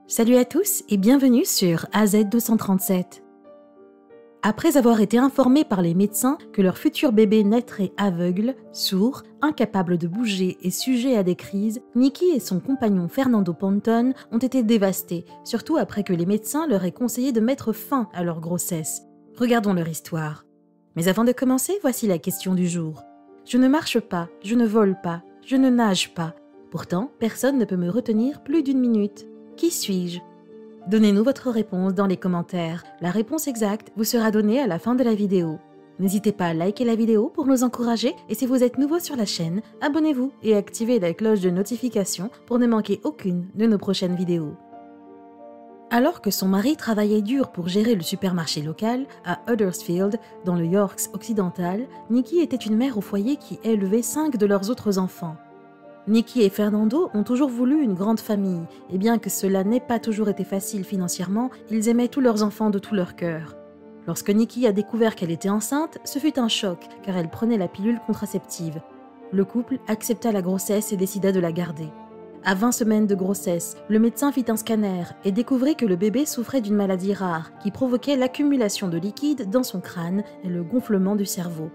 Salut à tous et bienvenue sur AZ237. Après avoir été informés par les médecins que leur futur bébé naîtrait aveugle, sourd, incapable de bouger et sujet à des crises, Nikki et son compagnon Fernando Ponton ont été dévastés, surtout après que les médecins leur aient conseillé de mettre fin à leur grossesse. Regardons leur histoire. Mais avant de commencer, voici la question du jour. Je ne marche pas, je ne vole pas, je ne nage pas. Pourtant, personne ne peut me retenir plus d'1 minute. Qui suis-je ? Donnez-nous votre réponse dans les commentaires. La réponse exacte vous sera donnée à la fin de la vidéo. N'hésitez pas à liker la vidéo pour nous encourager et si vous êtes nouveau sur la chaîne, abonnez-vous et activez la cloche de notification pour ne manquer aucune de nos prochaines vidéos. Alors que son mari travaillait dur pour gérer le supermarché local à Huddersfield, dans le Yorkshire occidental, Nikki était une mère au foyer qui élevait 5 de leurs autres enfants. Nikki et Fernando ont toujours voulu une grande famille, et bien que cela n'ait pas toujours été facile financièrement, ils aimaient tous leurs enfants de tout leur cœur. Lorsque Nikki a découvert qu'elle était enceinte, ce fut un choc, car elle prenait la pilule contraceptive. Le couple accepta la grossesse et décida de la garder. À 20 semaines de grossesse, le médecin fit un scanner et découvrit que le bébé souffrait d'une maladie rare qui provoquait l'accumulation de liquide dans son crâne et le gonflement du cerveau.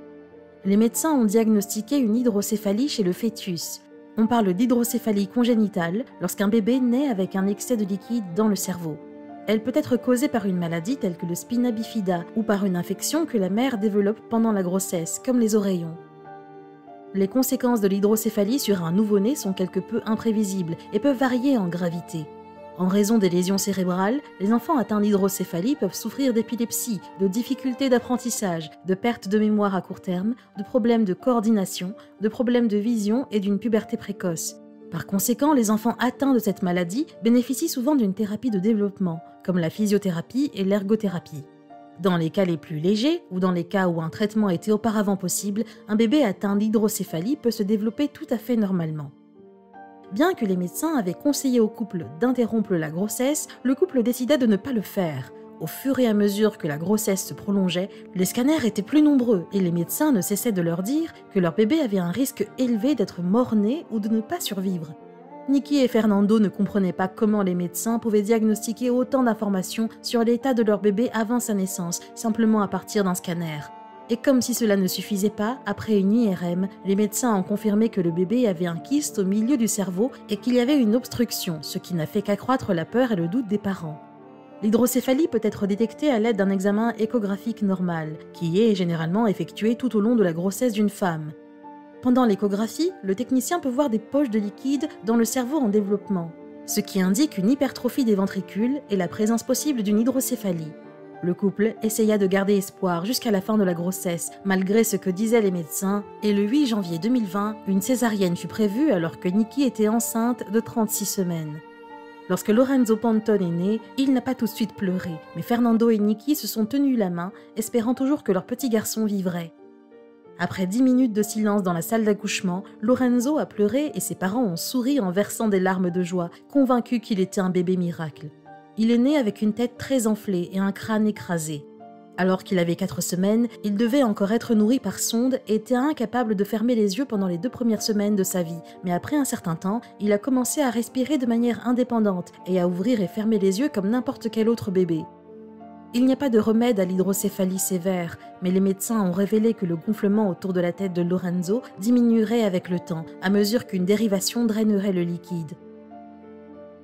Les médecins ont diagnostiqué une hydrocéphalie chez le fœtus. On parle d'hydrocéphalie congénitale lorsqu'un bébé naît avec un excès de liquide dans le cerveau. Elle peut être causée par une maladie telle que le spina bifida ou par une infection que la mère développe pendant la grossesse, comme les oreillons. Les conséquences de l'hydrocéphalie sur un nouveau-né sont quelque peu imprévisibles et peuvent varier en gravité. En raison des lésions cérébrales, les enfants atteints d'hydrocéphalie peuvent souffrir d'épilepsie, de difficultés d'apprentissage, de perte de mémoire à court terme, de problèmes de coordination, de problèmes de vision et d'une puberté précoce. Par conséquent, les enfants atteints de cette maladie bénéficient souvent d'une thérapie de développement, comme la physiothérapie et l'ergothérapie. Dans les cas les plus légers, ou dans les cas où un traitement était auparavant possible, un bébé atteint d'hydrocéphalie peut se développer tout à fait normalement. Bien que les médecins avaient conseillé au couple d'interrompre la grossesse, le couple décida de ne pas le faire. Au fur et à mesure que la grossesse se prolongeait, les scanners étaient plus nombreux et les médecins ne cessaient de leur dire que leur bébé avait un risque élevé d'être mort-né ou de ne pas survivre. Nikki et Fernando ne comprenaient pas comment les médecins pouvaient diagnostiquer autant d'informations sur l'état de leur bébé avant sa naissance, simplement à partir d'un scanner. Et comme si cela ne suffisait pas, après une IRM, les médecins ont confirmé que le bébé avait un kyste au milieu du cerveau et qu'il y avait une obstruction, ce qui n'a fait qu'accroître la peur et le doute des parents. L'hydrocéphalie peut être détectée à l'aide d'un examen échographique normal, qui est généralement effectué tout au long de la grossesse d'une femme. Pendant l'échographie, le technicien peut voir des poches de liquide dans le cerveau en développement, ce qui indique une hypertrophie des ventricules et la présence possible d'une hydrocéphalie. Le couple essaya de garder espoir jusqu'à la fin de la grossesse, malgré ce que disaient les médecins, et le 8 janvier 2020, une césarienne fut prévue alors que Nikki était enceinte de 36 semaines. Lorsque Lorenzo Ponton est né, il n'a pas tout de suite pleuré, mais Fernando et Nikki se sont tenus la main, espérant toujours que leur petit garçon vivrait. Après 10 minutes de silence dans la salle d'accouchement, Lorenzo a pleuré et ses parents ont souri en versant des larmes de joie, convaincus qu'il était un bébé miracle. Il est né avec une tête très enflée et un crâne écrasé. Alors qu'il avait 4 semaines, il devait encore être nourri par sonde et était incapable de fermer les yeux pendant les 2 premières semaines de sa vie. Mais après un certain temps, il a commencé à respirer de manière indépendante et à ouvrir et fermer les yeux comme n'importe quel autre bébé. Il n'y a pas de remède à l'hydrocéphalie sévère, mais les médecins ont révélé que le gonflement autour de la tête de Lorenzo diminuerait avec le temps, à mesure qu'une dérivation drainerait le liquide.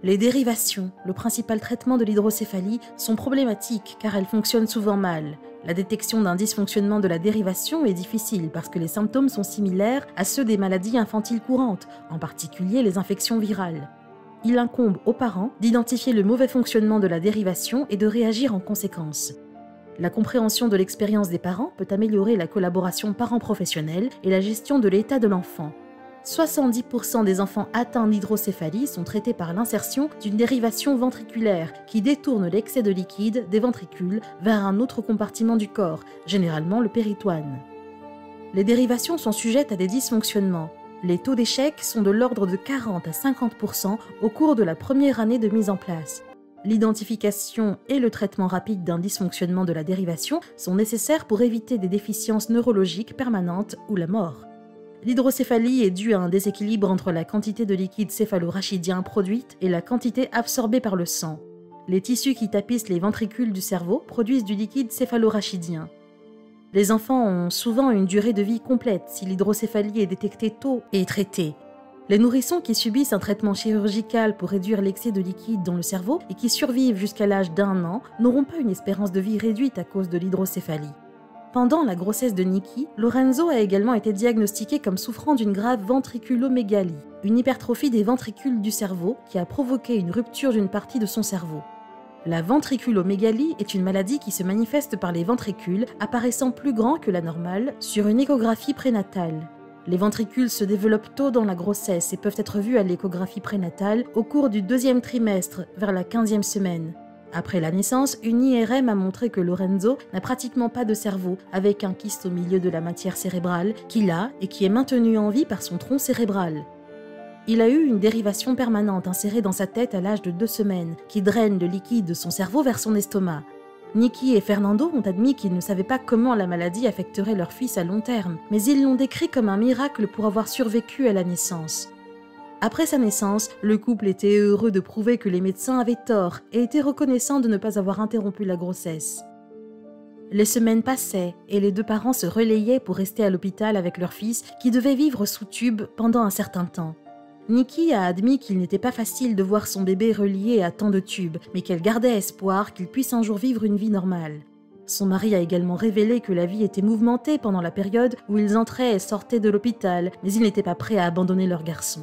Les dérivations, le principal traitement de l'hydrocéphalie, sont problématiques car elles fonctionnent souvent mal. La détection d'un dysfonctionnement de la dérivation est difficile parce que les symptômes sont similaires à ceux des maladies infantiles courantes, en particulier les infections virales. Il incombe aux parents d'identifier le mauvais fonctionnement de la dérivation et de réagir en conséquence. La compréhension de l'expérience des parents peut améliorer la collaboration parents-professionnels et la gestion de l'état de l'enfant. 70% des enfants atteints d'hydrocéphalie sont traités par l'insertion d'une dérivation ventriculaire qui détourne l'excès de liquide des ventricules vers un autre compartiment du corps, généralement le péritoine. Les dérivations sont sujettes à des dysfonctionnements. Les taux d'échec sont de l'ordre de 40 à 50% au cours de la première année de mise en place. L'identification et le traitement rapide d'un dysfonctionnement de la dérivation sont nécessaires pour éviter des déficiences neurologiques permanentes ou la mort. L'hydrocéphalie est due à un déséquilibre entre la quantité de liquide céphalorachidien produite et la quantité absorbée par le sang. Les tissus qui tapissent les ventricules du cerveau produisent du liquide céphalorachidien. Les enfants ont souvent une durée de vie complète si l'hydrocéphalie est détectée tôt et traitée. Les nourrissons qui subissent un traitement chirurgical pour réduire l'excès de liquide dans le cerveau et qui survivent jusqu'à l'âge d'1 an n'auront pas une espérance de vie réduite à cause de l'hydrocéphalie. Pendant la grossesse de Nikki, Lorenzo a également été diagnostiqué comme souffrant d'une grave ventriculomégalie, une hypertrophie des ventricules du cerveau qui a provoqué une rupture d'une partie de son cerveau. La ventriculomégalie est une maladie qui se manifeste par les ventricules apparaissant plus grands que la normale sur une échographie prénatale. Les ventricules se développent tôt dans la grossesse et peuvent être vus à l'échographie prénatale au cours du 2e trimestre, vers la 15e semaine. Après la naissance, une IRM a montré que Lorenzo n'a pratiquement pas de cerveau, avec un kyste au milieu de la matière cérébrale qu'il a et qui est maintenu en vie par son tronc cérébral. Il a eu une dérivation permanente insérée dans sa tête à l'âge de 2 semaines, qui draine le liquide de son cerveau vers son estomac. Nikki et Fernando ont admis qu'ils ne savaient pas comment la maladie affecterait leur fils à long terme, mais ils l'ont décrit comme un miracle pour avoir survécu à la naissance. Après sa naissance, le couple était heureux de prouver que les médecins avaient tort et étaient reconnaissants de ne pas avoir interrompu la grossesse. Les semaines passaient et les 2 parents se relayaient pour rester à l'hôpital avec leur fils qui devait vivre sous tube pendant un certain temps. Nikki a admis qu'il n'était pas facile de voir son bébé relié à tant de tubes, mais qu'elle gardait espoir qu'il puisse un jour vivre une vie normale. Son mari a également révélé que la vie était mouvementée pendant la période où ils entraient et sortaient de l'hôpital, mais ils n'étaient pas prêts à abandonner leur garçon.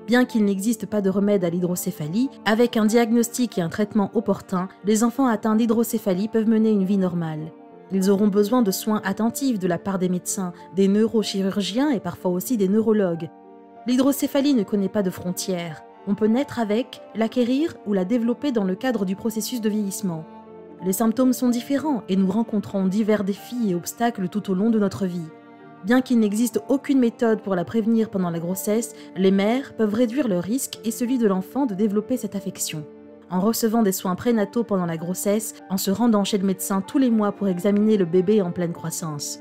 Bien qu'il n'existe pas de remède à l'hydrocéphalie, avec un diagnostic et un traitement opportun, les enfants atteints d'hydrocéphalie peuvent mener une vie normale. Ils auront besoin de soins attentifs de la part des médecins, des neurochirurgiens et parfois aussi des neurologues. L'hydrocéphalie ne connaît pas de frontières. On peut naître avec, l'acquérir ou la développer dans le cadre du processus de vieillissement. Les symptômes sont différents et nous rencontrons divers défis et obstacles tout au long de notre vie. Bien qu'il n'existe aucune méthode pour la prévenir pendant la grossesse, les mères peuvent réduire le risque et celui de l'enfant de développer cette affection. En recevant des soins prénataux pendant la grossesse, en se rendant chez le médecin tous les mois pour examiner le bébé en pleine croissance.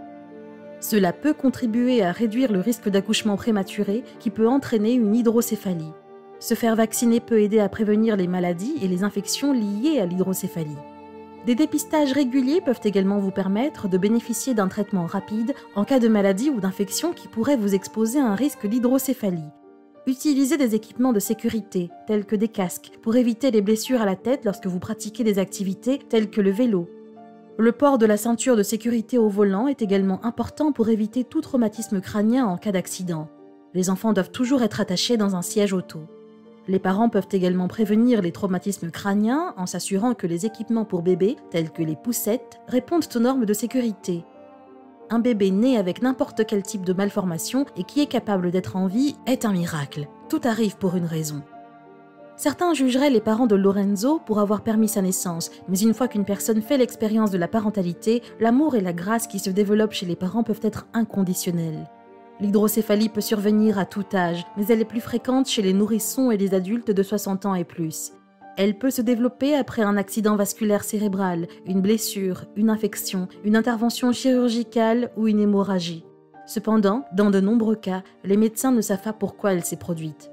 Cela peut contribuer à réduire le risque d'accouchement prématuré qui peut entraîner une hydrocéphalie. Se faire vacciner peut aider à prévenir les maladies et les infections liées à l'hydrocéphalie. Des dépistages réguliers peuvent également vous permettre de bénéficier d'un traitement rapide en cas de maladie ou d'infection qui pourrait vous exposer à un risque d'hydrocéphalie. Utilisez des équipements de sécurité, tels que des casques, pour éviter les blessures à la tête lorsque vous pratiquez des activités telles que le vélo. Le port de la ceinture de sécurité au volant est également important pour éviter tout traumatisme crânien en cas d'accident. Les enfants doivent toujours être attachés dans un siège auto. Les parents peuvent également prévenir les traumatismes crâniens en s'assurant que les équipements pour bébés, tels que les poussettes, répondent aux normes de sécurité. Un bébé né avec n'importe quel type de malformation et qui est capable d'être en vie est un miracle. Tout arrive pour une raison. Certains jugeraient les parents de Lorenzo pour avoir permis sa naissance, mais une fois qu'une personne fait l'expérience de la parentalité, l'amour et la grâce qui se développent chez les parents peuvent être inconditionnels. L'hydrocéphalie peut survenir à tout âge, mais elle est plus fréquente chez les nourrissons et les adultes de 60 ans et plus. Elle peut se développer après un accident vasculaire cérébral, une blessure, une infection, une intervention chirurgicale ou une hémorragie. Cependant, dans de nombreux cas, les médecins ne savent pas pourquoi elle s'est produite.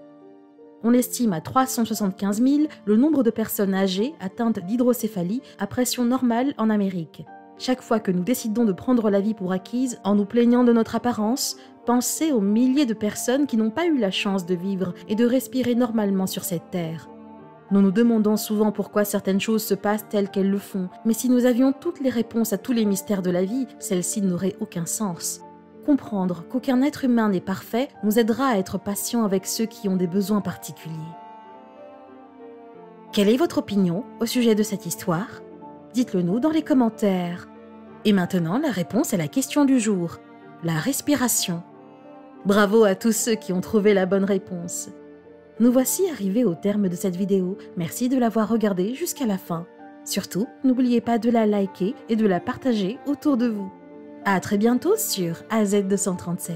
On estime à 375 000 le nombre de personnes âgées atteintes d'hydrocéphalie à pression normale en Amérique. Chaque fois que nous décidons de prendre la vie pour acquise en nous plaignant de notre apparence, pensez aux milliers de personnes qui n'ont pas eu la chance de vivre et de respirer normalement sur cette terre. Nous nous demandons souvent pourquoi certaines choses se passent telles qu'elles le font, mais si nous avions toutes les réponses à tous les mystères de la vie, celles-ci n'auraient aucun sens. Comprendre qu'aucun être humain n'est parfait nous aidera à être patient avec ceux qui ont des besoins particuliers. Quelle est votre opinion au sujet de cette histoire ? Dites-le nous dans les commentaires. Et maintenant, la réponse à la question du jour, la respiration. Bravo à tous ceux qui ont trouvé la bonne réponse. Nous voici arrivés au terme de cette vidéo. Merci de l'avoir regardée jusqu'à la fin. Surtout, n'oubliez pas de la liker et de la partager autour de vous. À très bientôt sur AZ237.